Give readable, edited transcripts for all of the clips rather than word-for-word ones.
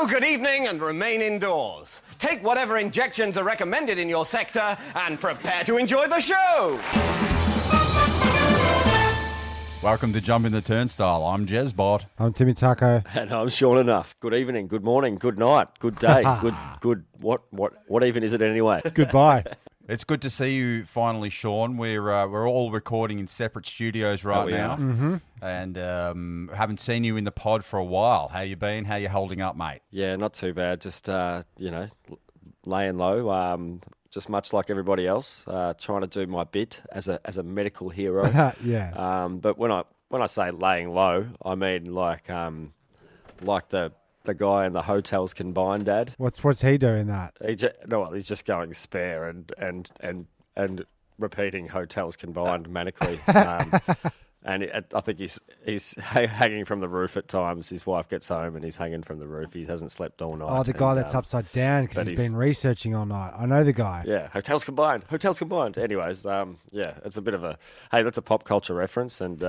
Hello, good evening, and remain indoors. Take whatever injections are recommended in your sector and prepare to enjoy the show. Welcome to Jump in the Turnstile. I'm Jezbot. I'm Timmy Taco. And I'm Sean Enough. Good evening, good morning, good night, good day, good. What even is it anyway? Goodbye. It's good to see you finally, Sean. We're all recording in separate studios right now, and haven't seen you in the pod for a while. How you been? How you holding up, mate? Yeah, not too bad. Just laying low. Just much like everybody else, trying to do my bit as a medical hero. Yeah. But when I say laying low, I mean like the guy in the hotels combined dad. What's he doing that? He's just going spare and repeating hotels combined manically. And I think he's hanging from the roof at times. His wife gets home and he's hanging from the roof. He hasn't slept all night. Oh, the guy that's upside down because he's been researching all night. I know the guy. Yeah, hotels combined. Anyways, it's a bit of a, hey, that's a pop culture reference. And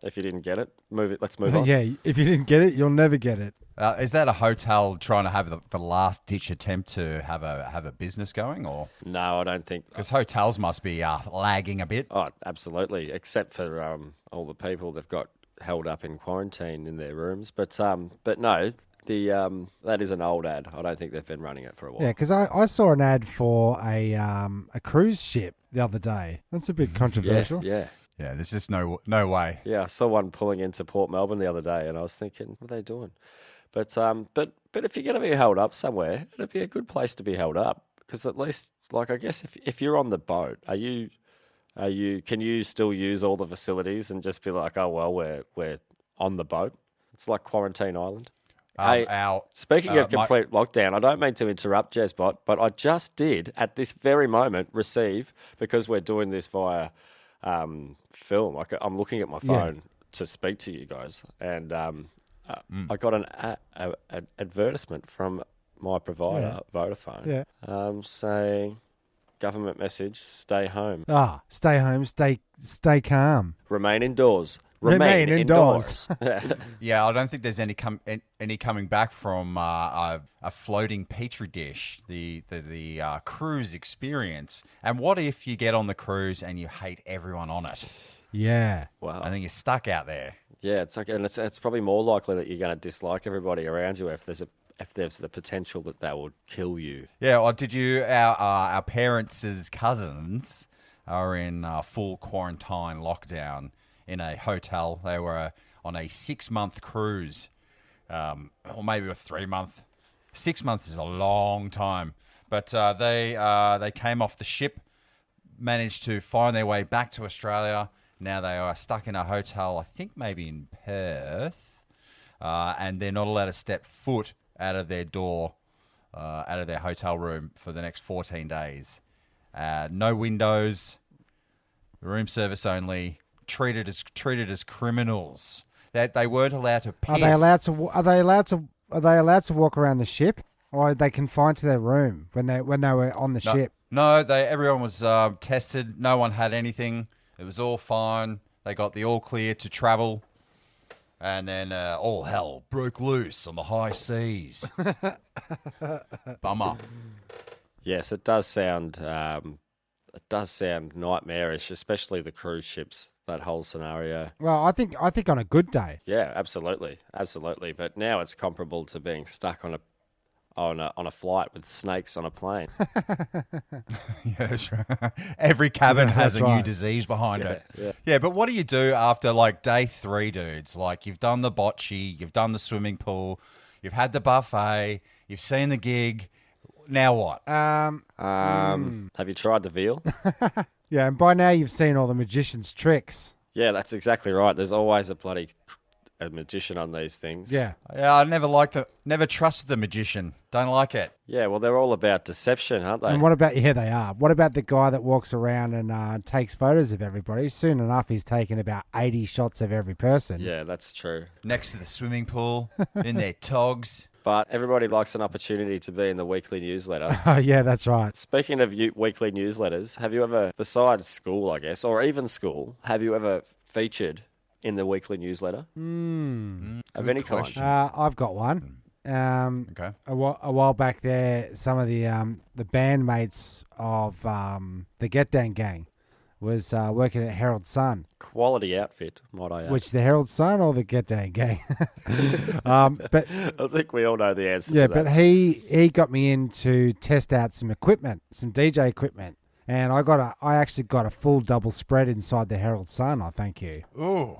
if you didn't get it, let's move on. Yeah, if you didn't get it, you'll never get it. Is that a hotel trying to have the last ditch attempt to have a business going, or No, I don't think. because hotels must be lagging a bit? Oh, absolutely. Except for all the people they've got held up in quarantine in their rooms. But no, that is an old ad. I don't think they've been running it for a while. Yeah, because I saw an ad for a cruise ship the other day. That's a bit controversial. Yeah. Yeah, there's just no way. Yeah, I saw one pulling into Port Melbourne the other day, and I was thinking, what are they doing? But if you're going to be held up somewhere, it'd be a good place to be held up, because at least, like, I guess if you're on the boat, can you still use all the facilities and just be like, oh well, we're on the boat? It's like Quarantine Island. Speaking of complete lockdown, I don't mean to interrupt, Jezbot, but I just did at this very moment receive, because we're doing this via film. I'm looking at my phone to speak to you guys, and I got an advertisement from my provider, Vodafone, saying, government message, stay home. Stay home, stay calm. Remain indoors. Remain indoors. Yeah, I don't think there's any coming back from a floating petri dish, the cruise experience. And what if you get on the cruise and you hate everyone on it? Yeah. Wow. I think you're stuck out there. Yeah, it's probably more likely that you're going to dislike everybody around you if there's the potential that would kill you. Yeah, or did you? Our parents' cousins are in full quarantine lockdown in a hotel. They were on a 6-month cruise, or maybe a 3-month. 6 months is a long time, but they came off the ship, managed to find their way back to Australia. Now they are stuck in a hotel, I think maybe in Perth, and they're not allowed to step foot out of their door, out of their hotel room for the next 14 days. No windows, room service only. Treated as criminals. That they weren't allowed to piss. Are they allowed to walk around the ship, or are they confined to their room when they were on the ship? No, everyone was tested. No one had anything. It was all fine. They got the all clear to travel, and then all hell broke loose on the high seas. Bummer. Yes, it does sound nightmarish, especially the cruise ships. That whole scenario. Well, I think on a good day. Yeah, absolutely. But now it's comparable to being stuck on a flight with snakes on a plane. Yeah, that's right. Every cabin has a new disease behind it. Yeah, but what do you do after like day 3, dudes? Like, you've done the bocce, you've done the swimming pool, you've had the buffet, you've seen the gig. Now what? Have you tried the veal? Yeah, and by now you've seen all the magician's tricks. Yeah, that's exactly right. There's always a magician on these things. Yeah. Yeah, I never trusted the magician. Don't like it. Yeah, well, they're all about deception, aren't they? And what about, they are. What about the guy that walks around and takes photos of everybody? Soon enough, he's taking about 80 shots of every person. Yeah, that's true. Next to the swimming pool, in their togs. But everybody likes an opportunity to be in the weekly newsletter. Oh, yeah, that's right. Speaking of weekly newsletters, have you ever, besides school, I guess, or even school, have you ever featured in the weekly newsletter? Of any kind? I've got one. Okay. a while back there, some of the bandmates of the Get Down Gang was working at Herald Sun. Quality outfit, might I add. Which, the Herald Sun or the Get Down Gang? But I think we all know the answer yeah, to that. but he got me in to test out some equipment, some DJ equipment. And I actually got a full double spread inside the Herald Sun. I thank you. Ooh.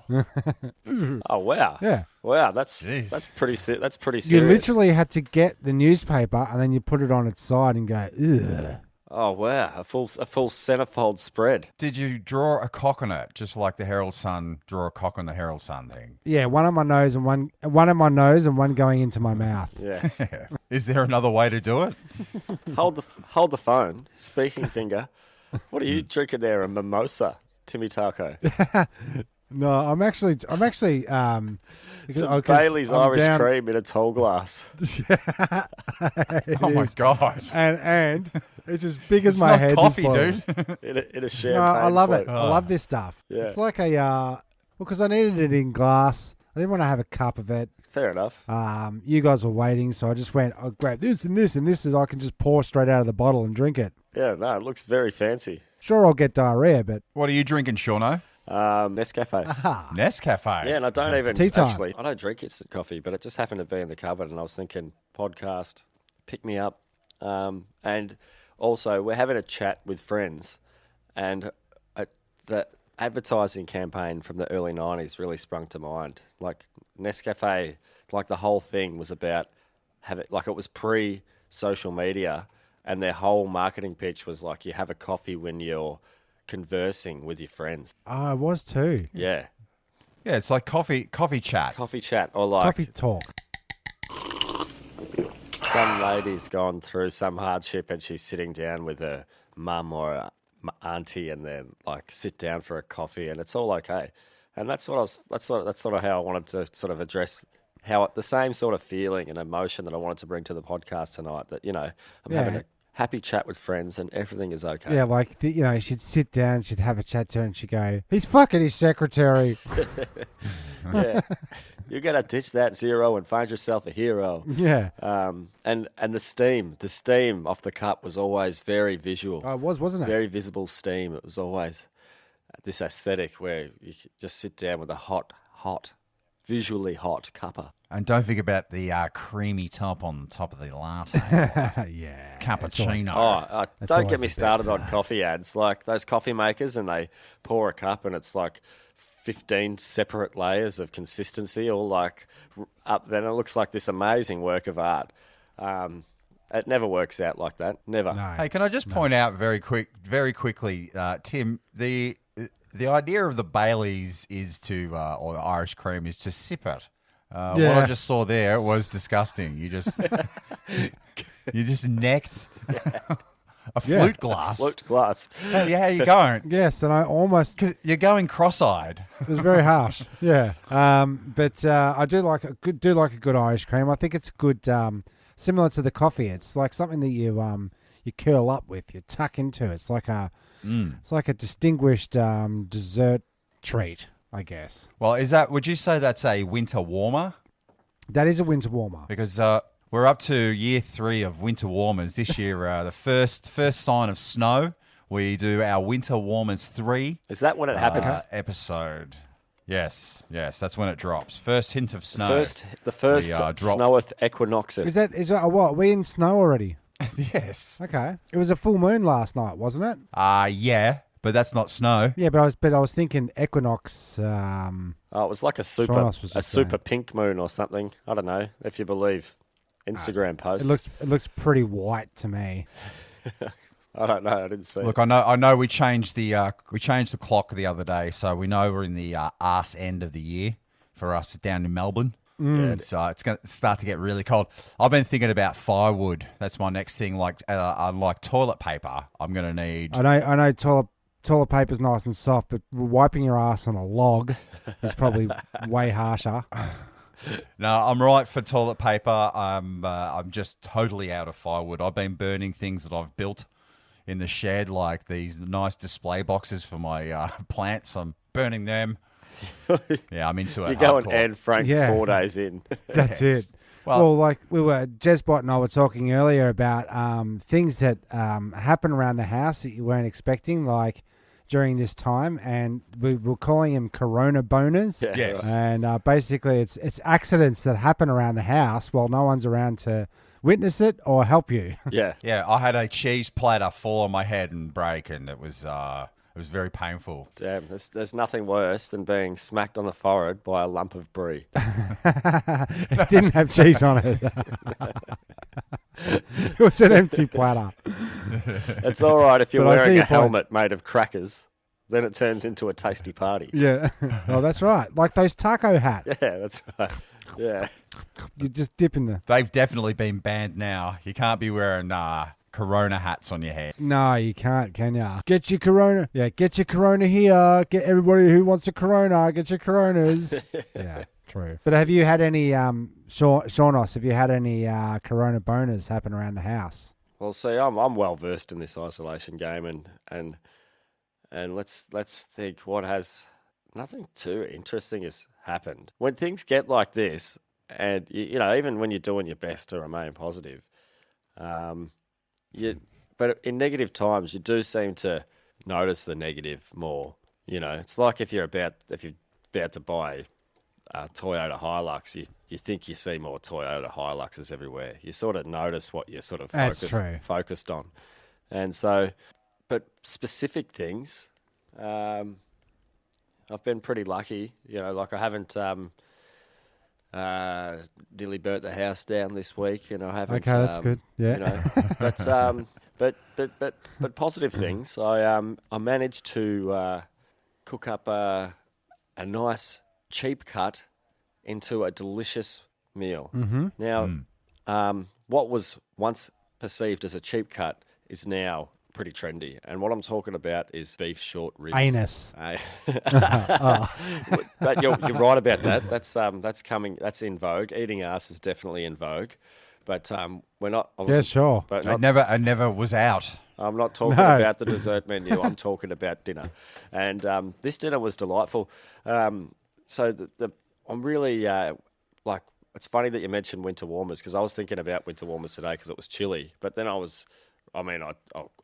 Oh, wow. Yeah. Wow, that's Jeez. pretty that's pretty You serious. literally had to get the newspaper and then you put it on its side and go, ugh. Oh, wow, a full centerfold spread. Did you draw a cock on it, just like the Herald Sun draw a cock on the Herald Sun thing? Yeah, one on my nose and one going into my mouth. Yes. Is there another way to do it? hold the phone, speaking finger. What are you drinking there? A mimosa, Timmy Taco. No, I'm actually Some 'cause Bailey's I'm Irish down- cream in a tall glass. Oh my god! and it's as big as It's my not head. coffee, this bottle. dude. in a champagne. No, I love float. it. I love this stuff. Yeah. It's like because I needed it in glass. I didn't want to have a cup of it. Fair enough. You guys were waiting, so I just went, I'll grab this and this and this, and I can just pour straight out of the bottle and drink it. Yeah, no, it looks very fancy. Sure, I'll get diarrhea, but What are you drinking, Shauno? Nescafe. Nescafe. Yeah, and I don't even tea time. actually. I don't drink instant coffee, but it just happened to be in the cupboard, and I was thinking podcast, pick me up, and also we're having a chat with friends, and the advertising campaign from the early '90s really sprung to mind. Like Nescafe, like the whole thing was about like it was pre-social media, and their whole marketing pitch was like you have a coffee when you're conversing with your friends. I was too. Yeah. Yeah, it's like coffee chat. Coffee chat, or like Coffee talk. some lady's gone through some hardship and she's sitting down with her mum or a auntie, and then like sit down for a coffee, and it's all okay. And that's sort of how I wanted to sort of address how the same sort of feeling and emotion that I wanted to bring to the podcast tonight. That I'm having a happy chat with friends and everything is okay. Yeah, like, she'd sit down, she'd have a chat to her, and she'd go, he's fucking his secretary. Yeah. You're gonna ditch that zero and find yourself a hero. Yeah. And the steam off the cup was always very visual. Oh, it was, wasn't it? Very visible steam. It was always this aesthetic where you could just sit down with a hot, visually hot cuppa. And don't think about the creamy top on the top of the latte. Yeah. Cappuccino. That's Don't always get me the best started on coffee ads. Like those coffee makers, and they pour a cup and it's like 15 separate layers of consistency, all like up. Then it looks like this amazing work of art. It never works out like that. Never. No. Hey, can I just point out very quickly, Tim, the idea of the Baileys is to, or the Irish cream is to sip it. What I just saw there was disgusting. You just necked a flute glass. Flute glass. How you going? Yes, and I almost... 'Cause you're going cross-eyed. It was very harsh. Yeah. But I do like a good Irish cream. I think it's good, similar to the coffee. It's like something that you curl up with, you tuck into. It's like a distinguished dessert treat, I guess. Well, would you say that's a winter warmer? That is a winter warmer. Because we're up to year 3 of winter warmers. This year, the first sign of snow, we do our winter warmers 3. Is that when it happens? Episode. Yes, that's when it drops. First hint of snow. The first snoweth equinoxes. Is that what? Are we in snow already? Yes. Okay. It was a full moon last night, wasn't it? Yeah, but that's not snow. Yeah, but I was thinking equinox. Oh, it was like a Kronos was just super saying. pink moon or something. I don't know if you believe Instagram posts. It looks pretty white to me. I don't know. I didn't see. Look, I know. We changed the clock the other day, so we know we're in the arse end of the year for us down in Melbourne. So it's going to start to get really cold. I've been thinking about firewood. That's my next thing. Like toilet paper, I'm going to need. I know toilet paper's nice and soft, but wiping your ass on a log is probably way harsher. No, I'm right for toilet paper. I'm just totally out of firewood. I've been burning things that I've built in the shed, like these nice display boxes for my plants. I'm burning them. Yeah, I'm into it. You're going hardcore. Anne Frank Yeah. 4 days in. That's it. Well, like Jezbot and I were talking earlier about things that happen around the house that you weren't expecting, like during this time, and we were calling them Corona boners. Yeah, Yes. right. And basically, it's accidents that happen around the house while no one's around to witness it or help you. Yeah. Yeah, I had a cheese platter fall on my head and break, and it was very painful. Damn, there's nothing worse than being smacked on the forehead by a lump of brie. It didn't have cheese on it. It was an empty platter. It's all right if you're But I see wearing your a point. helmet made of crackers. Then it turns into a tasty party. Yeah. Oh, that's right. Like those taco hats. Yeah, that's right. Yeah. You just dip in the... They've definitely been banned now. You can't be wearing Corona hats on your head. No, you can't, can ya? Get your Corona. Yeah, get your Corona here. Get everybody who wants a Corona, get your Coronas. Yeah, true. But have you had any, Shaunos, have you had any Corona boners happen around the house? Well, see, I'm well versed in this isolation game, and let's think what has nothing too interesting has happened. When things get like this, and you know, even when you're doing your best to remain positive, but in negative times, you do seem to notice the negative more. You know, it's like if you're about to buy a Toyota Hilux, you think you see more Toyota Hiluxes everywhere. You sort of notice what you're sort of That's true. focused on, and so, but specific things, I've been pretty lucky. You know, like I haven't nearly burnt the house down this week, and I haven't. Okay, that's good. Yeah. You know, but positive things. I managed to cook up a nice cheap cut into a delicious meal. Mm-hmm. Now, what was once perceived as a cheap cut is now pretty trendy, and what I'm talking about is beef short ribs. Anus. But you're right about that. That's coming. That's in vogue. Eating ass is definitely in vogue, but we're not. Yeah, sure. But I never was out. I'm not talking No. about the dessert menu. I'm talking about dinner, and this dinner was delightful. So I'm really like. It's funny that you mentioned winter warmers because I was thinking about winter warmers today because it was chilly. But then I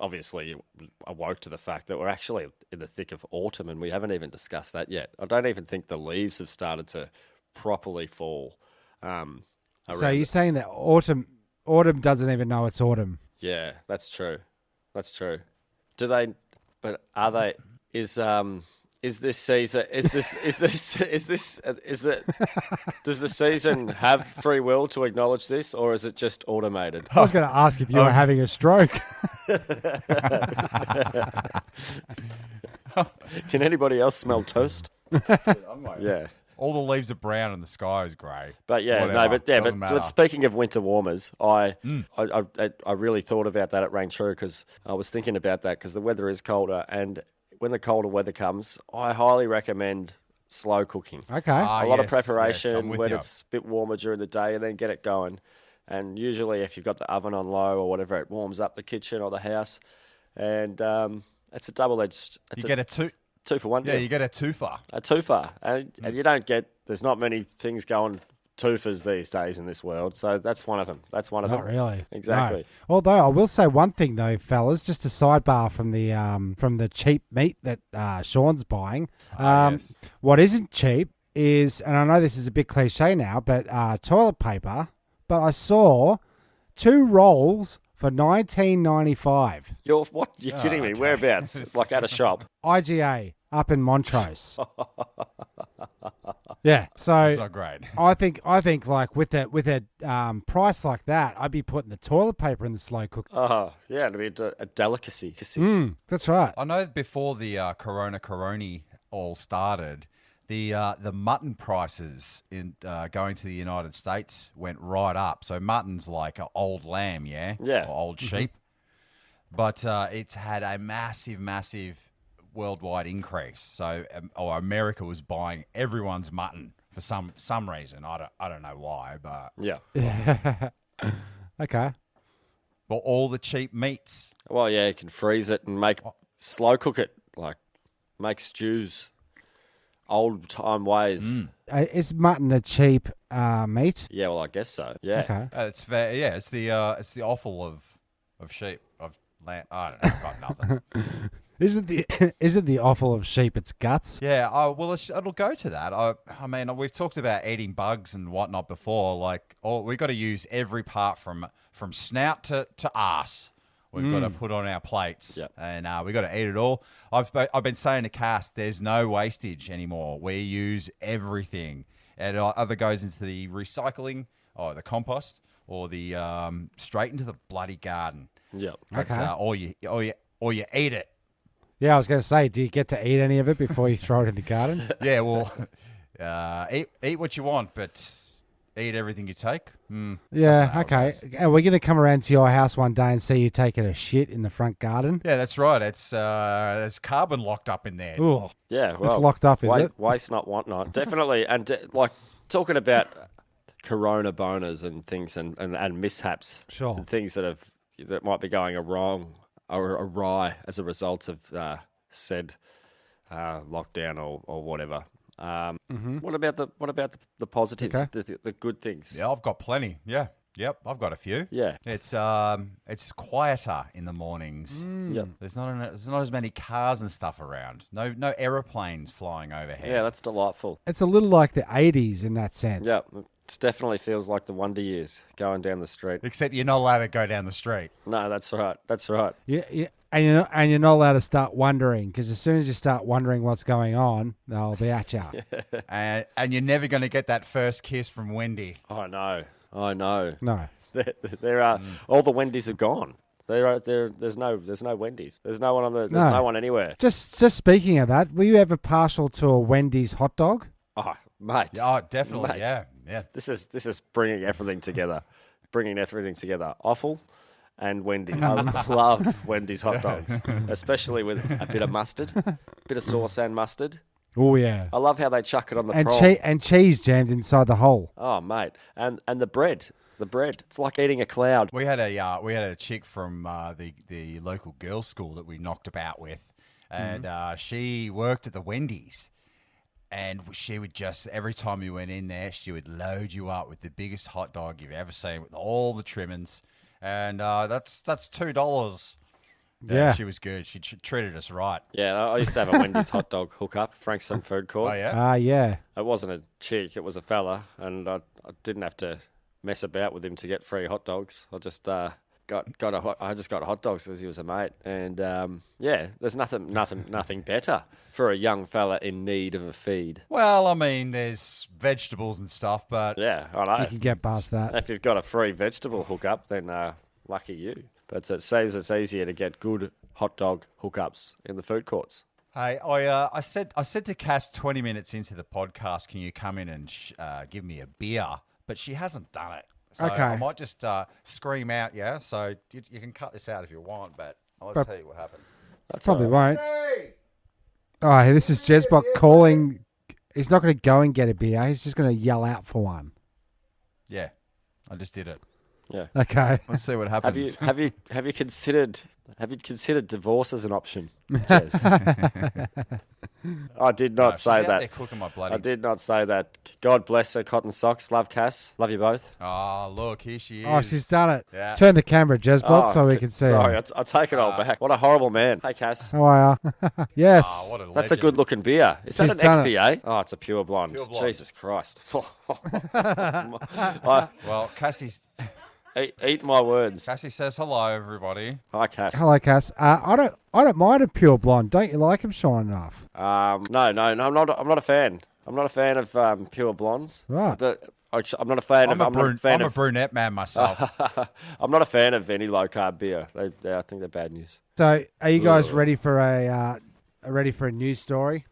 obviously awoke to the fact that we're actually in the thick of autumn and we haven't even discussed that yet. I don't even think the leaves have started to properly fall. So you're saying that autumn doesn't even know it's autumn? Yeah, that's true. That's true. Do they? But are they? Is this season? Does the season have free will to acknowledge this, or is it just automated? I was going to ask if you were having a stroke. Can anybody else smell toast? Yeah. All the leaves are brown and the sky is grey. But yeah, Whatever. Doesn't matter. but speaking of winter warmers, I really thought about that. It rang true because I was thinking about that because the weather is colder, and when the colder weather comes, I highly recommend slow cooking. Okay. A lot of yes, preparation I'm with when you. it's a bit warmer during the day, and then get it going. And usually, if you've got the oven on low or whatever, it warms up the kitchen or the house, and it's a double-edged. You get a two for one. Yeah, you get a twofer. A twofer, and you don't get. There's not many things going twofers these days in this world, so that's one of them. That's one of Not them. really. Exactly. No. Although I will say one thing though, fellas, just a sidebar from the cheap meat that Sean's buying. Yes. What isn't cheap is, and I know this is a bit cliche now, but toilet paper. But I saw 2 rolls for $19.95. You're kidding me? okay. Whereabouts? Like at a shop? IGA up in Montrose. Yeah, so It's not great. I think like with a price like that, I'd be putting the toilet paper in the slow cooker. Oh, yeah, it'd be a delicacy. That's right. I know before the Corona all started, the mutton prices in going to the United States went right up. So mutton's like an old lamb, yeah? Yeah. Or old sheep. But it's had a massive worldwide increase. So America was buying everyone's mutton for some reason. I don't know why, but Yeah. Okay. well, all the cheap meats. Well, yeah, you can freeze it and slow cook it, like make stews. old time ways. Is mutton a cheap meat? Yeah, well, I guess so. Yeah. Okay. It's fair. Yeah, it's the offal of sheep of land. I don't know. I've got nothing. Isn't the offal of sheep its guts? Yeah, well, it'll go to that. I mean, we've talked about eating bugs and whatnot before. Like, we got to use every part from snout to arse. We've got to put on our plates, Yep. and we got to eat it all. I've been saying to Cass, there's no wastage anymore. We use everything. It either goes into the recycling, or the compost, or the straight into the bloody garden. Yep. But, Okay. or you eat it. Yeah, I was going to say, do you get to eat any of it before you throw it in the garden? Yeah, well, eat what you want, but eat everything you take. Yeah, how it okay. goes. And we're going to come around to your house one day and see you taking a shit in the front garden. Yeah, that's right. It's there's carbon locked up in there. Ooh, Yeah, well, it's locked up, is it? Waste not, want not. Definitely. And like talking about corona boners and things and mishaps. Sure. And things that might be going wrong or awry as a result of said lockdown or whatever. What about the positives, Okay. the good things? Yeah, I've got plenty. Yeah, yep, I've got a few. Yeah. It's quieter in the mornings. Yep. There's not as many cars and stuff around. No aeroplanes flying overhead. Yeah, that's delightful. It's a little like the 80s in that sense. Yeah, it definitely feels like the wonder years going down the street. Except you're not allowed to go down the street. No, that's right. That's right. Yeah, and you're not allowed to start wondering, because as soon as you start wondering what's going on, they'll be at you. And you're never going to get that first kiss from Wendy. I know. No. There are all the Wendy's are gone. There's no Wendy's. There's no one on no one anywhere. Just speaking of that, were you ever partial to a Wendy's hot dog? Oh, mate. Oh, definitely. Mate. Yeah. This is bringing everything together. Offal and Wendy. I love Wendy's hot dogs, especially with a bit of mustard, bit of sauce and mustard. Oh, yeah. I love how they chuck it on the And, prawn. and cheese jammed inside the hole. Oh, mate. And the bread. The bread. It's like eating a cloud. We had a chick from the local girls' school that we knocked about with, and she worked at the Wendy's, and she would just every time you went in there, she would load you up with the biggest hot dog you've ever seen with all the trimmings, and that's $2. Yeah. She was good. She treated us right. Yeah, I used to have a Wendy's hot dog hookup, Frankston Food Court. Oh yeah. Yeah. It wasn't a chick, it was a fella, and I didn't have to mess about with him to get free hot dogs. I just got hot dogs because he was a mate, and there's nothing better for a young fella in need of a feed. Well, I mean, there's vegetables and stuff, but Yeah, I know. You can get past that. If you've got a free vegetable hookup, then lucky you. But it seems it's easier to get good hot dog hookups in the food courts. hey, I said to Cass 20 minutes into the podcast, can you come in and give me a beer? But she hasn't done it. So Okay. I might just scream out, yeah? So you can cut this out if you want, but I'll tell you what happened. That's Probably all right. won't. Oh, this is Jezbot calling. He's not going to go and get a beer. He's just going to yell out for one. Yeah, I just did it. Yeah. Okay. Let's see what happens. Have you considered divorce as an option? Jez? I did not She's say out there that. cooking my bloody... I did not say that. God bless her cotton socks. Love Cass. Love you both. Oh, look, here she is. Oh, she's done it. Yeah. Turn the camera, Jezbot, so we can see Sorry, her. I take it all back. What a horrible man. Hey, Cass. How are you? Yes. Oh, what a legend. That's a good looking beer. Is that She's an done it. XPA? Oh, it's a pure blonde. Pure blonde. Jesus Christ. Well, Cassie Eat my words. says hello, everybody. Hi, Cass. Hello, Cass. I don't mind a pure blonde. Don't you like him, Sean, enough? No, I'm not a fan. I'm not a fan of pure blondes. Right. I'm not a fan I'm a brunette man myself. I'm not a fan of any low carb beer. I think they're bad news. So, are you guys ready for a news story?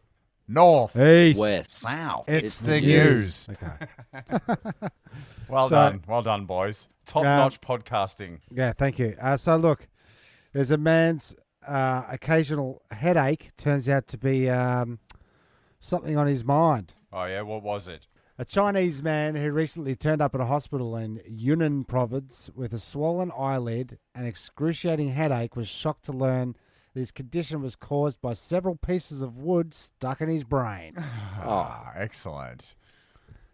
North, East. West. south. It's the the news. Okay. Well done, boys. Top-notch podcasting. Yeah, thank you. So, look, there's a man's occasional headache turns out to be something on his mind. Oh yeah, what was it? A Chinese man who recently turned up at a hospital in Yunnan province with a swollen eyelid and excruciating headache was shocked to learn His condition was caused by several pieces of wood stuck in his brain. Excellent.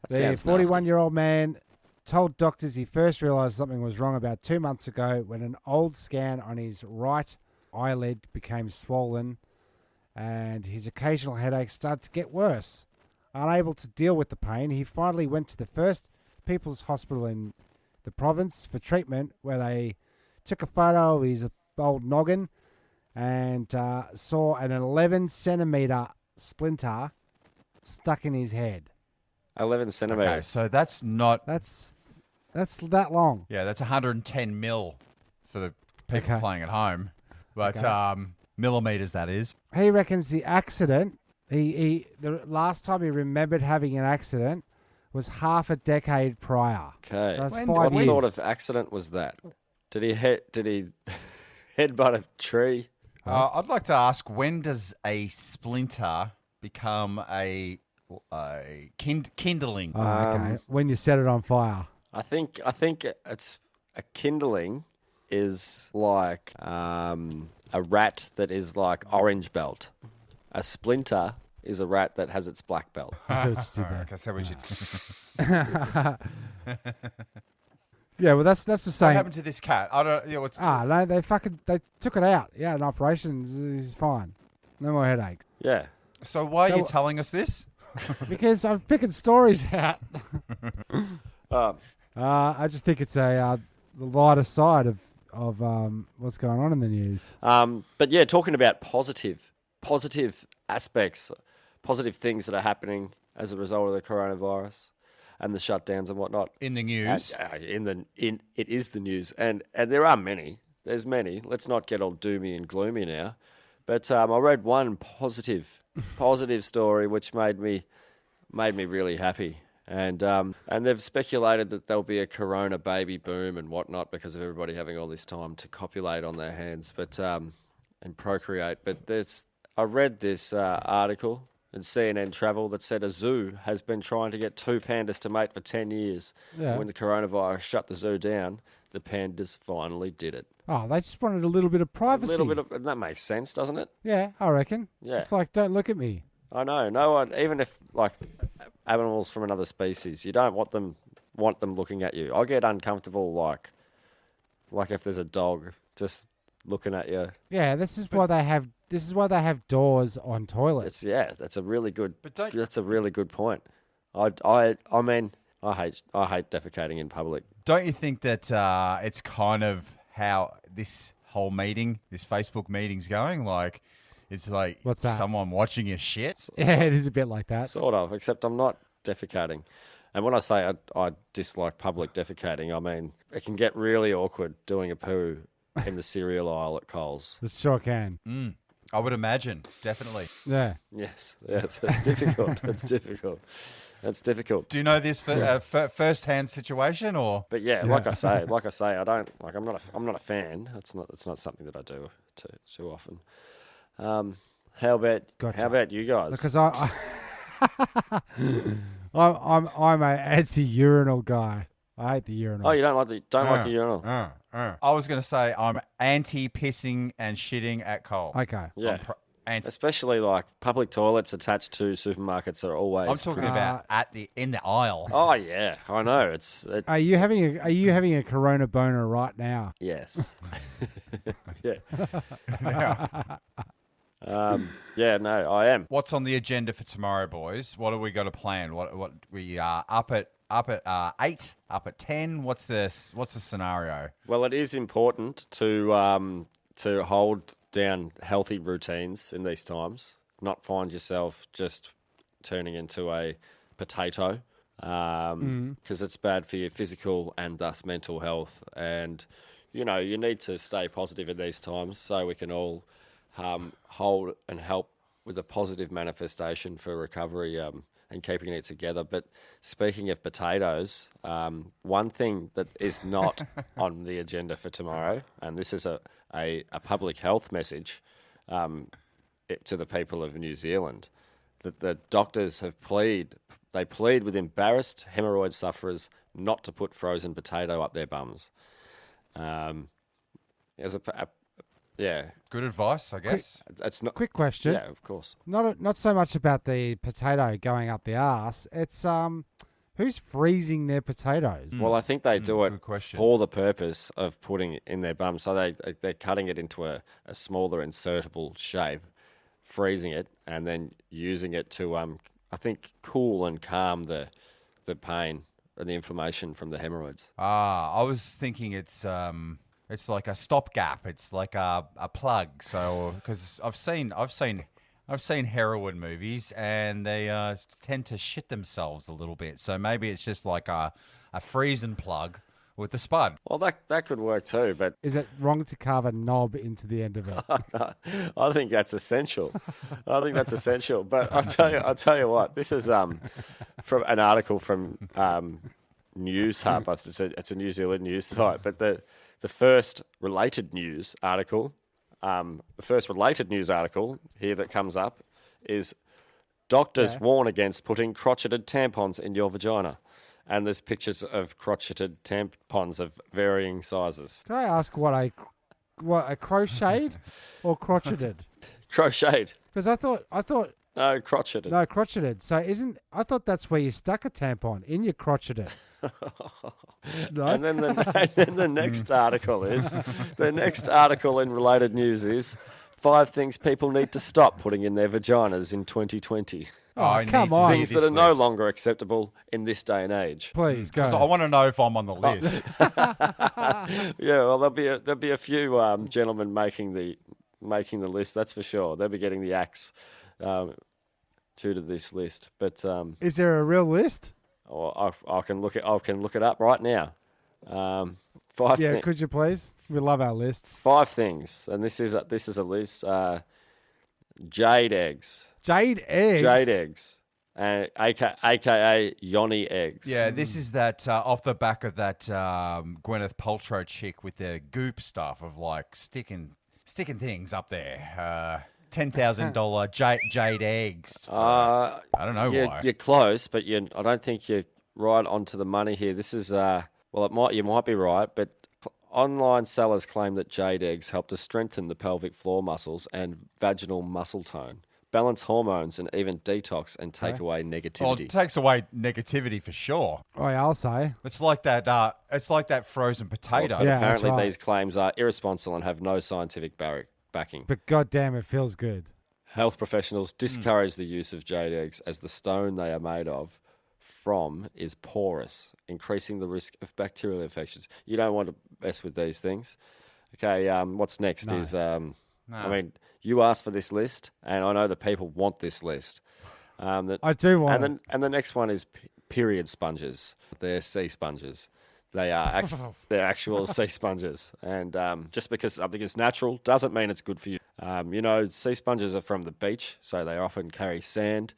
That The sounds nasty. 41-year-old man told doctors he first realised something was wrong about 2 months ago when an old scan on his right eyelid became swollen and his occasional headaches started to get worse. Unable to deal with the pain, he finally went to the first People's Hospital in the province for treatment, where they took a photo of his old noggin and saw an 11-centimetre splinter stuck in his head. 11 Okay, centimeters. so that's not. That's that long. Yeah, that's 110 mil for the people Okay. playing at home. But millimeters, that is. He reckons the accident, the last time he remembered having an accident was half a decade prior. Okay. So that's When- 5 What years. sort of accident was that? Did he headbutt a tree? I'd like to ask, when does a splinter become a kindling? Oh, okay. When you set it on fire. I think it's a kindling is like a rat that is like orange belt. A splinter is a rat that has its black belt. I see what you did there. Okay, so we should. Yeah, well, that's the What same. happened to this cat? I don't. Yeah, what's? No, they took it out. Yeah, an operation is fine. No more headaches. Yeah. So why are you No, telling us this? Because I'm picking stories out. Um, I just think it's the lighter side of what's going on in the news. but yeah, talking about positive aspects, positive things that are happening as a result of the coronavirus and the shutdowns and whatnot. In the news. It is the news, and there are many. There's many. Let's not get all doomy and gloomy now. But I read one positive story which made me really happy. And they've speculated that there'll be a corona baby boom and whatnot because of everybody having all this time to copulate on their hands, but and procreate. But I read this article in CNN Travel that said a zoo has been trying to get 2 pandas to mate for 10 years. Yeah. When the coronavirus shut the zoo down, the pandas finally did it. Oh, they just wanted a little bit of privacy. A little bit of, and that makes sense, doesn't it? Yeah, I reckon. Yeah. It's like, don't look at me. I know. No one, even if like animals from another species, you don't want them looking at you. I get uncomfortable like if there's a dog just looking at you. Yeah, this is why they have doors on toilets. That's a really good. But don't- That's a really good point. I mean, I hate defecating in public. Don't you think that it's kind of how this whole meeting, this Facebook meeting's going? Like, it's like What's that? someone watching your shit. Yeah, it is a bit like that. Sort of, except I'm not defecating. And when I say I dislike public defecating, I mean it can get really awkward doing a poo in the cereal aisle at Coles. It sure can. I would imagine, definitely. Yeah. Yes, it's difficult. It's difficult. Do you know this first-hand situation, or? But yeah, like I say, I don't like. I'm not a fan. It's not something that I do too often. How about you guys? Because I'm a anti-urinal guy. I hate the urinal. Oh, you don't like the urinal? I was going to say I'm anti-pissing and shitting at Cole. Okay. Yeah. Anti. Especially like public toilets attached to supermarkets are always. I'm talking about in the aisle. Oh yeah, I know. Are you having a corona boner right now? Yes. Yeah. Yeah. No, I am. What's on the agenda for tomorrow, boys? What are we got to plan? What we are up at 8, up at 10. What's the scenario? Well, it is important to hold down healthy routines in these times. Not find yourself just turning into a potato, because it's bad for your physical and thus mental health. And you need to stay positive in these times so we can all hold and help with a positive manifestation for recovery and keeping it together. But speaking of potatoes, one thing that is not on the agenda for tomorrow, and this is a public health message to the people of New Zealand, that the doctors have plead with embarrassed hemorrhoid sufferers not to put frozen potato up their bums. As Yeah, Good advice, I guess. it's not. Quick question. Yeah, of course. Not so much about the potato going up the arse. It's who's freezing their potatoes? Well, I think they do it good question. for the purpose of putting it in their bum. So they're cutting it into a smaller insertable shape, freezing it, and then using it to I think cool and calm the pain and the inflammation from the hemorrhoids. I was thinking it's like a stopgap. It's like a plug. So because I've seen heroin movies and they tend to shit themselves a little bit. So maybe it's just like a freeze and plug with the spud. Well, that could work too, but Is it wrong to carve a knob into the end of it? I think that's essential. But I'll tell you what. This is from an article from News Hub. It's a New Zealand news site. But the first related news article, here that comes up is doctors warn against putting crotcheted tampons in your vagina. And there's pictures of crotcheted tampons of varying sizes. Can I ask what a crocheted or crotcheted? Crocheted. Because I thought No, crotcheted. no crotcheted. So I thought that's where you stuck a tampon in your crotcheted. No. And then the next article in related news is 5 things people need to stop putting in their vaginas in 2020. Oh, come on. Things that are no longer acceptable in this day and age. Please go. Because I want to know if I'm on the list. Yeah, well, there'll be a few gentlemen making the list. That's for sure. They'll be getting the axe due to this list. But Is there a real list? I can look it up right now. 5 Yeah, things. could you please? We love our lists. 5 things, and this is a list. Jade eggs. Jade eggs. Jade eggs. AKA Yoni eggs. Yeah, this is that off the back of that Gwyneth Paltrow chick with the goop stuff of like sticking things up there. $10,000 jade eggs. I don't know why. You're close, but I don't think you're right onto the money here. This is you might be right, but online sellers claim that jade eggs help to strengthen the pelvic floor muscles and vaginal muscle tone, balance hormones, and even detox and take away negativity. Well, it takes away negativity for sure. Oh, yeah, I'll say. It's like that. It's like that frozen potato. Yeah. Apparently, that's right. these claims are irresponsible and have no scientific backing. But goddamn, it feels good. Health professionals discourage the use of jade eggs as the stone they are made from is porous, increasing the risk of bacterial infections. You don't want to mess with these things. Okay, what's next is, I mean, you asked for this list, and I know the people want this list. I do want it. And the next one is period sponges. They're sea sponges. They are they're actual sea sponges. And just because something is natural doesn't mean it's good for you. Sea sponges are from the beach, so they often carry sand,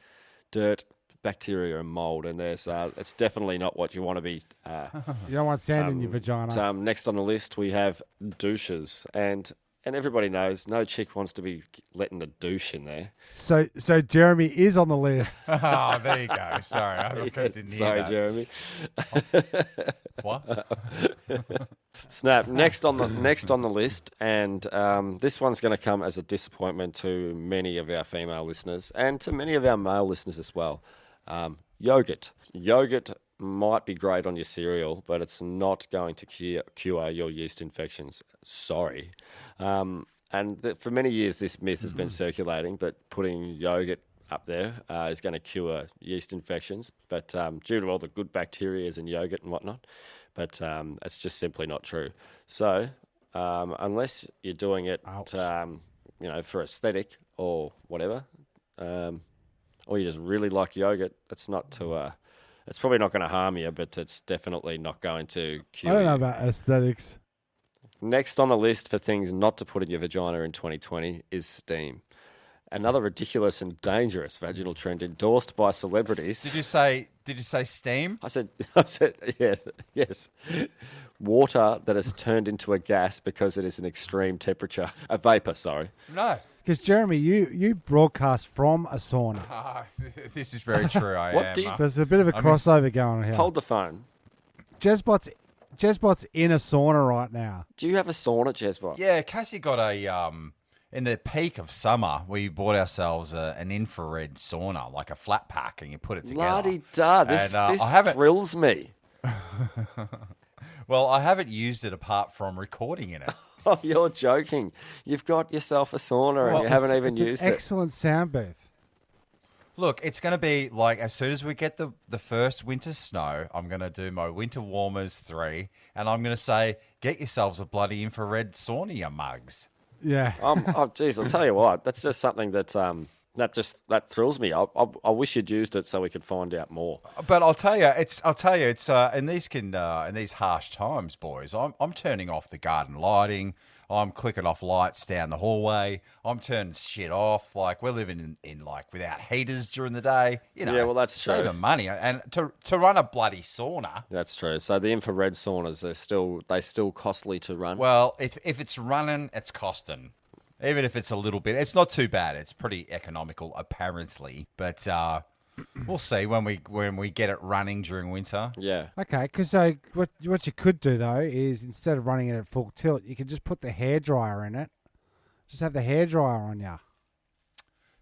dirt, bacteria, and mold. And it's definitely not what you want to be. You don't want sand in your vagina. Next on the list, we have douches. And everybody knows no chick wants to be letting a douche in there. So Jeremy is on the list. Oh, there you go. Sorry, I didn't hear Sorry, that. Jeremy. What? Snap. Next on the list, and this one's going to come as a disappointment to many of our female listeners and to many of our male listeners as well. Yogurt. Yogurt might be great on your cereal, but it's not going to cure your yeast infections. Sorry. For many years, this myth has been circulating, but putting yogurt up there is going to cure yeast infections, but due to all the good bacteria in yogurt and whatnot. But it's just simply not true. So unless you're doing it, for aesthetic or whatever, or you just really like yogurt, it's not to. It's probably not going to harm you, but it's definitely not going to cure I don't know you. about aesthetics. Next on the list for things not to put in your vagina in 2020 is steam. Another ridiculous and dangerous vaginal trend endorsed by celebrities. Did you say steam? I said, yes. Water that has turned into a gas because it is an extreme temperature. A vapor, sorry. No. Because Jeremy, you broadcast from a sauna. This is very true. I What am. do you- So there's a bit of a crossover going on here. Hold the phone. Jezbot's Jezbot's in a sauna right now. Do you have a sauna, Jezbot? Yeah, Cassie got a in the peak of summer, we bought ourselves an infrared sauna, like a flat pack, and you put it together. La-di-da, this thrills me. Well, I haven't used it apart from recording in it. Oh, you're joking. You've got yourself a sauna and you haven't even used it. Excellent sound booth. Look, it's going to be like as soon as we get the first winter snow, I'm going to do my winter warmers 3, and I'm going to say, get yourselves a bloody infrared sauna, you mugs. Yeah. Oh, geez, I'll tell you what. That's just something that that thrills me. I wish you'd used it so we could find out more. But I'll tell you, it's in these harsh times, boys. I'm turning off the garden lighting. I'm clicking off lights down the hallway. I'm turning shit off. Like we're living in like without heaters during the day. You know, Yeah, well, that's true. saving money and to run a bloody sauna. That's true. So the infrared saunas, they're still costly to run. Well, if it's running, it's costing. Even if it's a little bit, it's not too bad. It's pretty economical, apparently. But we'll see when we get it running during winter. Yeah. Okay, because what you could do though is instead of running it at full tilt, you could just put the hairdryer in it. Just have the hairdryer on you.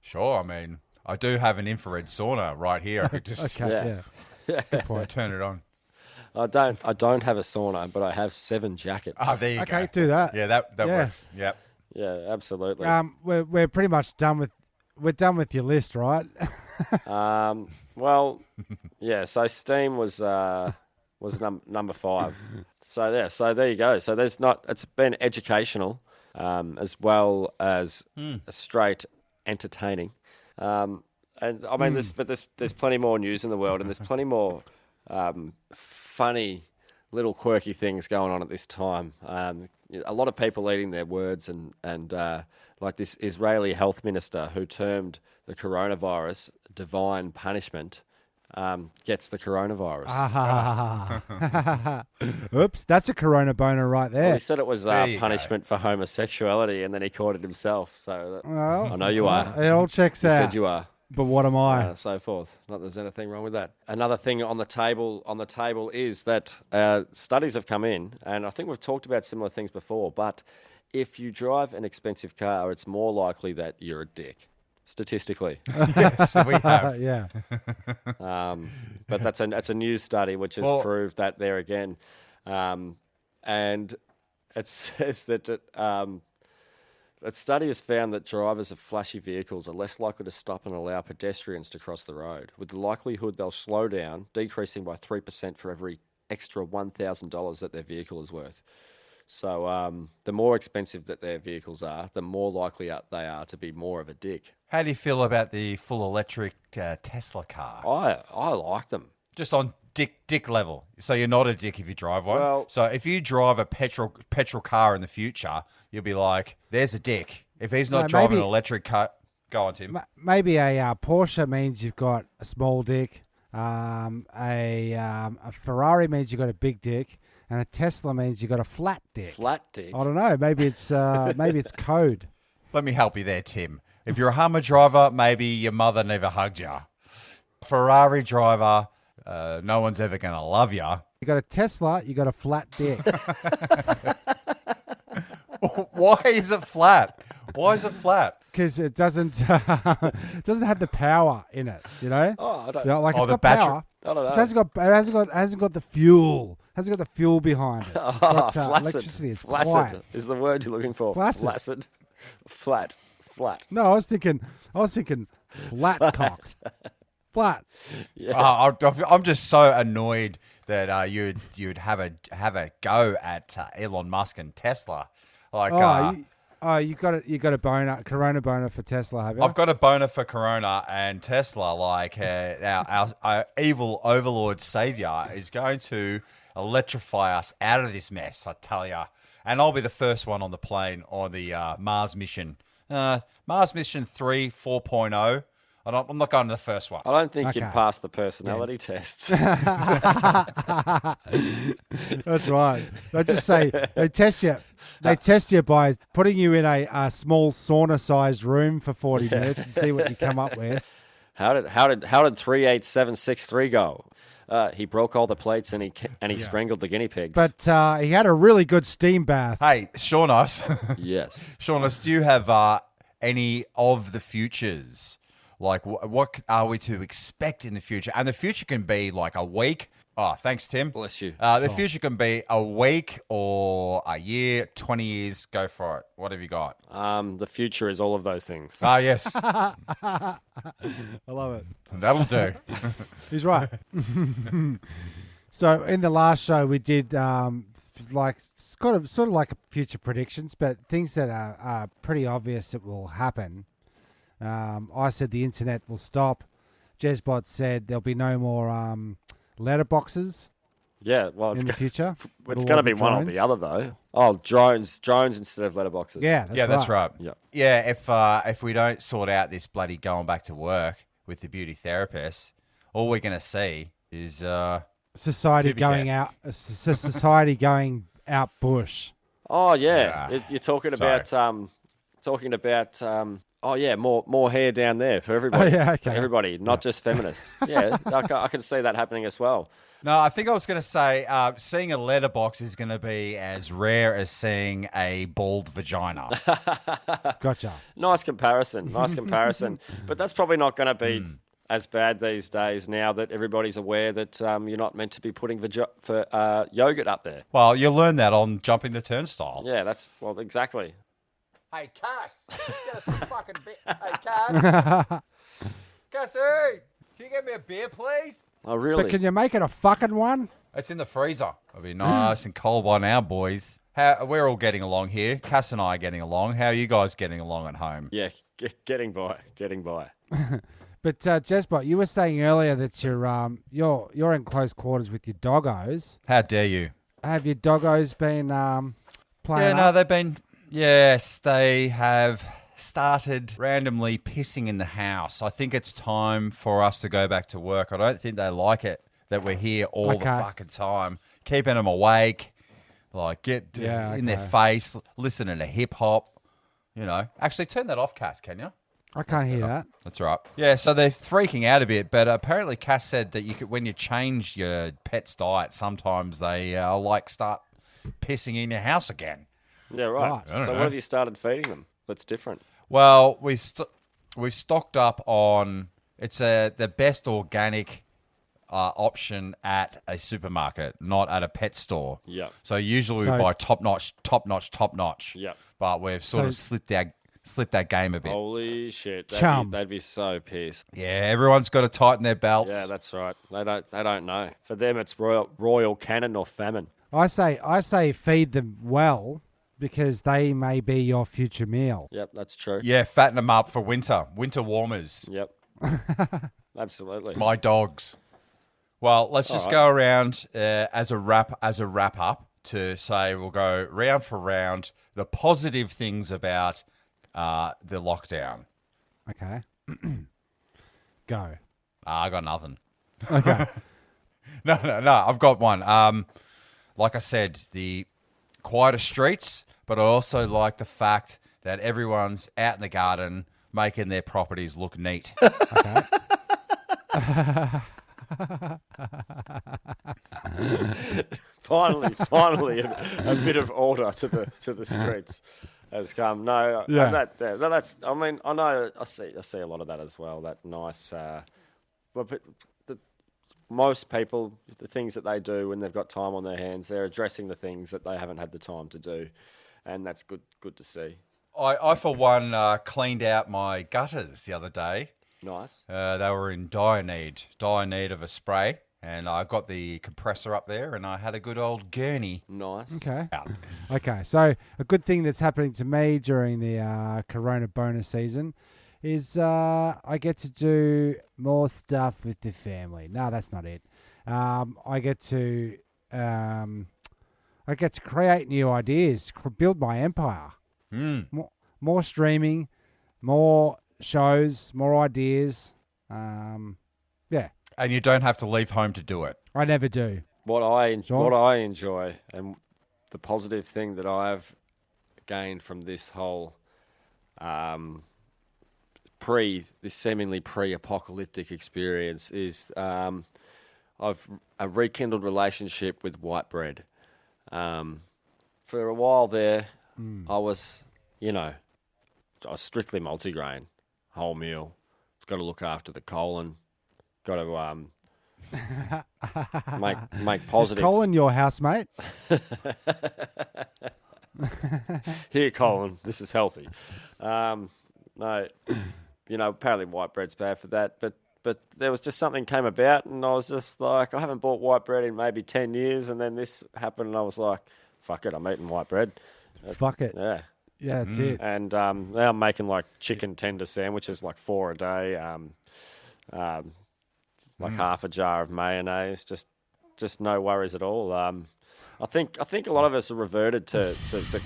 Sure, I mean, I do have an infrared sauna right here. I could just Okay, yeah. good point. Turn it on. I don't have a sauna, but I have 7 jackets. Oh, there you go. Okay, do that. Yeah, that Yeah. works. Yep. Yeah, absolutely. We're pretty much done with your list, right? Well, yeah. So Steam was number 5. So there you go. So it's been educational, as well as straight entertaining. And I mean, there's plenty more news in the world, and there's plenty more funny little quirky things going on at this time. A lot of people eating their words, and like this Israeli health minister who termed the coronavirus divine punishment gets the coronavirus. Oops, that's a corona boner right Well, there. he said it was There you punishment for homosexuality, and then he caught it himself. So Well, I know you are. It all checks You out. said you are. But what am I? So forth. Not that there's anything wrong with that. Another thing on the table is that studies have come in, and I think we've talked about similar things before. But if you drive an expensive car, it's more likely that you're a dick, statistically. Yes, we have. Yeah. But that's a new study which has proved that there again, and it says that a study has found that drivers of flashy vehicles are less likely to stop and allow pedestrians to cross the road, with the likelihood they'll slow down decreasing by 3% for every extra $1,000 that their vehicle is worth. So the more expensive that their vehicles are, the more likely they are to be more of a dick. How do you feel about the full electric Tesla car? I like them. Just on dick level. So you're not a dick if you drive one. Well- So if you drive a petrol car in the future, you'll be like, "There's a dick." If he's not No, driving maybe- an electric car, go on, Tim. Maybe a Porsche means you've got a small dick. A Ferrari means you've got a big dick, and a Tesla means you've got a flat dick. Flat dick. I don't know. Maybe it's code. Let me help you there, Tim. If you're a Hummer driver, maybe your mother never hugged you. Ferrari driver, no one's ever going to love you. You got a Tesla, you got a flat dick. Why is it flat? Why is it flat? Because it doesn't have the power in it, you know. Oh, I don't. You know, like Oh, it's the got battery- power. I don't know. It hasn't got the fuel. Hasn't got the fuel behind it. It's got Flaccid. electricity. It's Flaccid quiet. is the word you're looking for. Flaccid. Flaccid. Flat. No, I was thinking flat cocked. Flat. I'm just so annoyed that you'd have a go at Elon Musk and Tesla. Like, You got a boner, corona boner for Tesla, have you? I've got a boner for Corona and Tesla. Like our evil overlord savior is going to electrify us out of this mess. I tell ya, and I'll be the first one on the plane on the Mars mission. Mars mission 3 4.0. I'm not going to the first one. I don't think you'd Okay. pass the personality tests. That's right. They just say they test you. They test you by putting you in a small sauna-sized room for 40 minutes and see what you come up with. How did 38763 go? He broke all the plates and he strangled the guinea pigs. But he had a really good steam bath. Hey, Shaunus. yes. Shaunus, do you have any of the futures? Like, what are we to expect in the future? And the future can be like a week. Oh, thanks, Tim. Bless you. The future can be a week or a year, 20 years. Go for it. What have you got? The future is all of those things. Ah, yes. I love it. That'll do. He's right. So in the last show, we did like sort of like future predictions, but things that are pretty obvious that will happen. I said the internet will stop. Jezbot said there'll be no more letterboxes Yeah, well, in the future. it's going to be one or the other, though. Oh, drones instead of letterboxes. Yeah, That's right. Yeah. Yeah, if we don't sort out this bloody going back to work with the beauty therapist, all we're going to see is society Pubic going hair. out. Society going out bush. Oh, yeah. Yeah. You're talking Sorry. about more hair down there for everybody. Oh, yeah, okay. For everybody, not just feminists. Yeah, I can see that happening as well. No, I think I was going to say seeing a letterbox is going to be as rare as seeing a bald vagina. Gotcha. Nice comparison. But that's probably not going to be as bad these days now that everybody's aware that you're not meant to be putting yogurt up there. Well, you'll learn that on Jumping the Turnstile. Yeah, exactly. Hey, Cass, get us a fucking beer. Hey, Cass. Cassie, can you get me a beer, please? Oh, really? But can you make it a fucking one? It's in the freezer. It'll be nice and cold by now, boys. We're all getting along here. Cass and I are getting along. How are you guys getting along at home? Yeah, getting by. But Jezbot, you were saying earlier that you're in close quarters with your doggos. How dare you? Have your doggos been playing? Yeah, no, up? they've been. Yes, they have started randomly pissing in the house. I think it's time for us to go back to work. I don't think they like it that we're here all the fucking time, keeping them awake, like get in their face, listening to hip hop. You know, actually turn that off, Cass. Can you? I can't hear that. That's right. Yeah, so they're freaking out a bit, but apparently Cass said that when you change your pet's diet, sometimes they start pissing in your house again. Yeah, right. Right. I don't So know. what have you started feeding them that's different? Well, we've stocked up on the best organic option at a supermarket, not at a pet store. Yeah. So usually we buy top notch. Yeah. But we've sort of slipped that game a bit. Holy shit. Chum. They'd be so pissed. Yeah, everyone's got to tighten their belts. Yeah, that's right. They don't know. For them it's royal cannon or famine. I say feed them well because they may be your future meal. Yep, that's true. Yeah, fatten them up for winter warmers. Yep. Absolutely. My dogs. Well, let's just go around as a wrap up to say we'll go round for round the positive things about the lockdown. Okay. Go. I got nothing. Okay. No. I've got one. Like I said, the quieter streets, but I also like the fact that everyone's out in the garden making their properties look neat. Okay. Finally, a bit of order to the streets has come. No, Yeah. that's. I mean, I know. I see a lot of that as well. That nice. Most people, the things that they do when they've got time on their hands, they're addressing the things that they haven't had the time to do, and that's good to see. I for one, cleaned out my gutters the other day. Nice. They were in dire need of a spray, and I got the compressor up there, and I had a good old gurney Nice. Okay. out. Okay. So a good thing that's happening to me during the Corona bonus season is I get to do more stuff with the family. No, that's not it. I get to create new ideas, build my empire. More streaming, more shows, more ideas. Yeah, And you don't have to leave home to do it. I never do. What I Sean? enjoy, and the positive thing that I've gained from this whole this seemingly pre-apocalyptic experience is I've a rekindled relationship with white bread. For a while there, I was, I was strictly multigrain, whole meal. Got to look after the colon. Got to make positive. Is Colin your housemate? Here, Colin, this is healthy. No, apparently white bread's bad for that, but there was just something came about, and I was just like, I haven't bought white bread in maybe 10 years, and then this happened, and I was like, fuck it, I'm eating white bread. Fuck it. Yeah. Yeah, that's it. And now I'm making like chicken tender sandwiches, like 4 a day, like half a jar of mayonnaise, just no worries at all. I think a lot of us are reverted to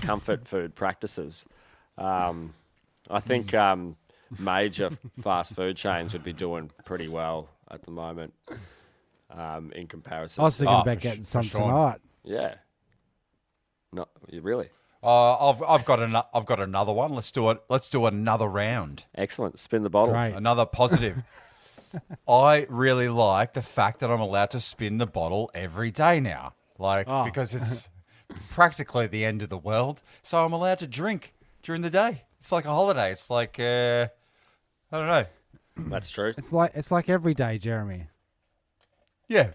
comfort food practices. I think major fast food chains would be doing pretty well at the moment in comparison. I was thinking about for getting some sure. tonight. Yeah. No, you really? I've got another one. Let's do it. Let's do another round. Excellent. Spin the bottle. Great. Another positive. I really like the fact that I'm allowed to spin the bottle every day now. Because it's practically the end of the world. So I'm allowed to drink during the day. It's like a holiday. It's like, I don't know. That's true. It's like every day, Jeremy. Yeah.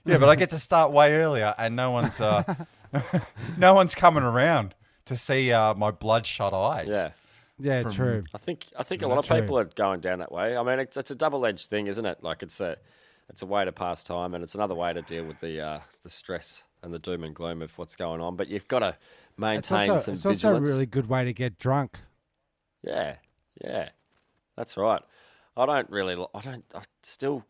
Yeah, but I get to start way earlier and no one's coming around to see my bloodshot eyes. Yeah. Yeah, true. I think a lot of people are going down that way. I mean, it's a double-edged thing, isn't it? Like it's a way to pass time, and it's another way to deal with the stress and the doom and gloom of what's going on. But you've got to maintain some vigilance. It's also a really good way to get drunk. Yeah, that's right. I still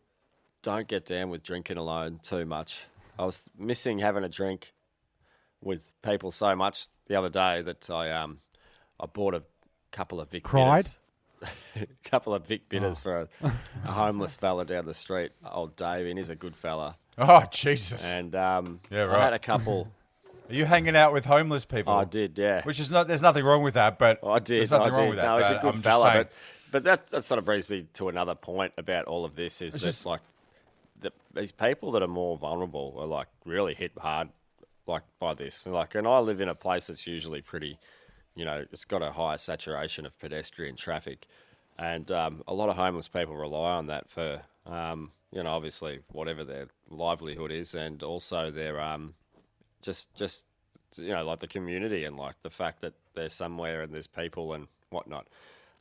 don't get down with drinking alone too much. I was missing having a drink with people so much the other day that I bought a couple of Vic bitters. A couple of Vic bitters for a homeless fella down the street, old Dave, and he's a good fella. Oh, Jesus. And Yeah, right. I had a couple. Are you hanging out with homeless people? I did, yeah. Which is there's nothing wrong with that, but I did. There's nothing wrong with that. No, he's a but good I'm just fella, saying- but that sort of brings me to another point about all of this is just like these people that are more vulnerable are like really hit hard like by this. And I live in a place that's usually pretty, it's got a high saturation of pedestrian traffic, and a lot of homeless people rely on that for obviously whatever their livelihood is, and also their just like the community and like the fact that they're somewhere and there's people and whatnot.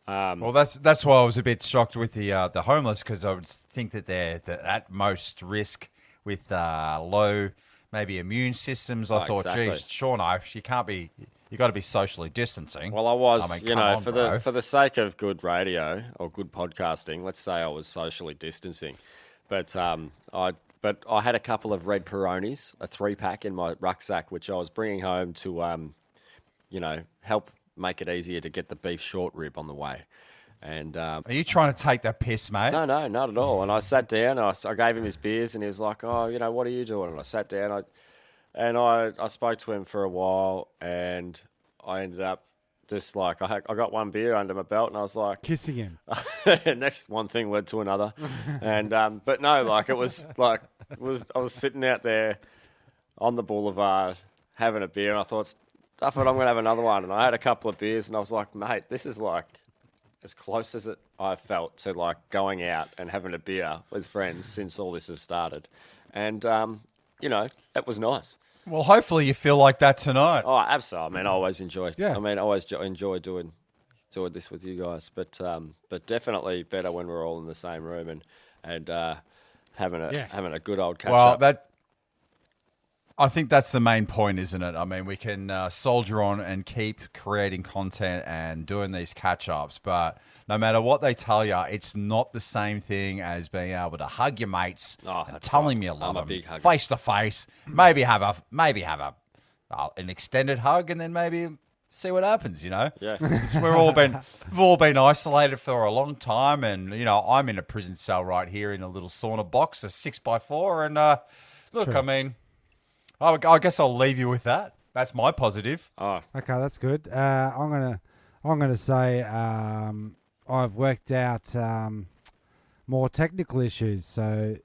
Well, that's why I was a bit shocked with the homeless, because I would think that they're at most risk with low maybe immune systems. I thought, exactly. geez, sure, no, you can't be. You got to be socially distancing. Well, I was, come on, for bro. the sake of good radio or good podcasting, let's say I was socially distancing, but I had a couple of red Peronis, a 3-pack in my rucksack, which I was bringing home to, help make it easier to get the beef short rib on the way. And Are you trying to take the piss, mate? no, not at all. And I sat down, and I gave him his beers, and he was like, "Oh, what are you doing?" And I sat down, I spoke to him for a while, and I ended up just like I got one beer under my belt, and I was like Kissing him. next one thing led to another, and but no, like I was sitting out there on the boulevard having a beer, and I thought, stuff it, I'm gonna have another one, and I had a couple of beers, and I was like, mate, this is like as close as I've felt to like going out and having a beer with friends since all this has started, and it was nice. Well, hopefully you feel like that tonight. Oh, absolutely. I mean, I always enjoy. Yeah. I mean, I always enjoy doing this with you guys. But definitely better when we're all in the same room and having a good old catch up. I think that's the main point, isn't it? I mean, we can soldier on and keep creating content and doing these catch-ups, but no matter what they tell you, it's not the same thing as being able to hug your mates and tell them you love I'm a them big hugger. face to face. Maybe have an extended hug, and then maybe see what happens. Yeah. 'Cause we've all been isolated for a long time, and I'm in a prison cell right here in a little sauna box, a 6x4, and look, True. I mean. I guess I'll leave you with that. That's my positive. Oh, Okay, that's good. I'm gonna say I've worked out more technical issues. So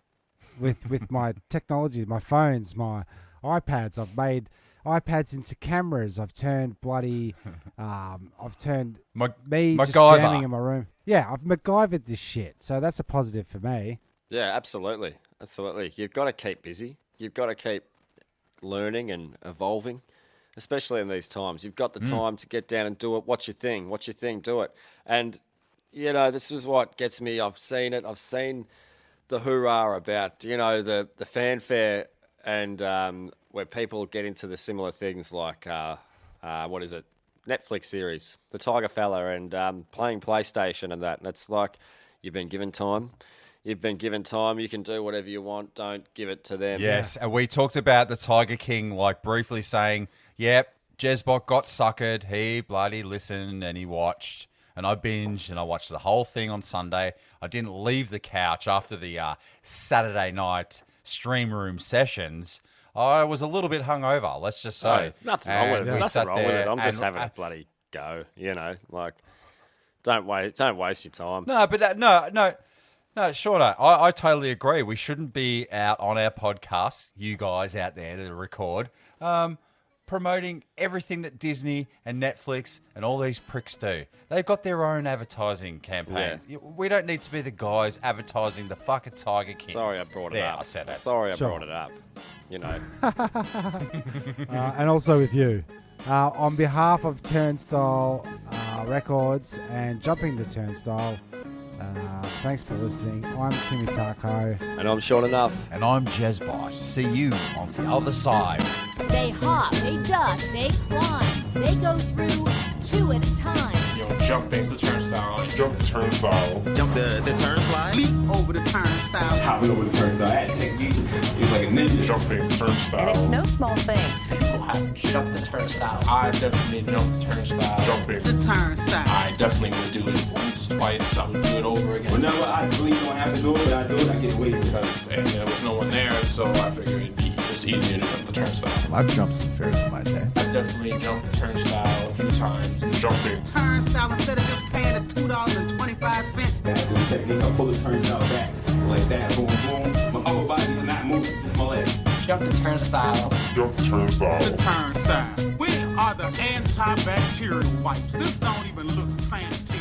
with my technology, my phones, my iPads. I've made iPads into cameras. I've turned I've turned me just MacGyver. jamming in my room. Yeah, I've MacGyvered this shit. So that's a positive for me. Yeah, absolutely. Absolutely. You've got to keep busy. You've got to keep learning and evolving, especially in these times. You've got the time to get down and do it. What's your thing? What's your thing? Do it. And, you know, this is what gets me. I've seen it. I've seen the hoorah about, you know, the fanfare and where people get into the similar things like, what is it? Netflix series, The Tiger Fella, and playing PlayStation and that. And it's like, you've been given time. You've been given time. You can do whatever you want. Don't give it to them. Yes, and we talked about the Tiger King, like briefly saying, yep, Jezbot got suckered. He bloody listened and he watched. And I binged and I watched the whole thing on Sunday. I didn't leave the couch after the Saturday night stream room sessions. I was a little bit hungover, let's just say. There's nothing wrong with it. And There's we nothing sat wrong with there it. I'm just and having a bloody go, you know. Like, don't waste your time. No, but no, Shauna, I totally agree. We shouldn't be out on our podcast, you guys out there that record, promoting everything that Disney and Netflix and all these pricks do. They've got their own advertising campaign. Yeah. We don't need to be the guys advertising the fucking Tiger King. Sorry I brought it up. I said it. Sorry I Sure. brought it up. You know. And also with you. On behalf of Turnstyle Records and Jumping the Turnstile, thanks for listening. I'm Timmy Taco. And I'm short enough. And I'm Jezbot. See you on the other side. They hop, they duck, they climb. They go through two at a time. You know, jumping the turnstile. Jump the turnstile. Jump the turnstile. Leap over the turnstile. Hopping over the turnstile. I had to take me. It was like a ninja. Jumping the turnstile. And it's no small thing. People have jumped the turnstile. I definitely jumped the turnstile. Jumping. The turnstile. I definitely would do it once, twice. I would do it over again. Whenever I believe I don't have to do it, but I do it, I get away with it. And there was no one there, so I figured it'd be just easier to jump the turnstile. I've jumped some fairs in my day. I definitely jumped the turnstile a few times. Jumping. Turnstile, instead of just paying the $2.25. I have to do the technique. I pull the turnstile back like that. Boom, boom. My upper body is not moving. Just my leg. Jump the turnstile. Jump the turnstile. The turnstile. We are the antibacterial wipes. This don't even look sanitary.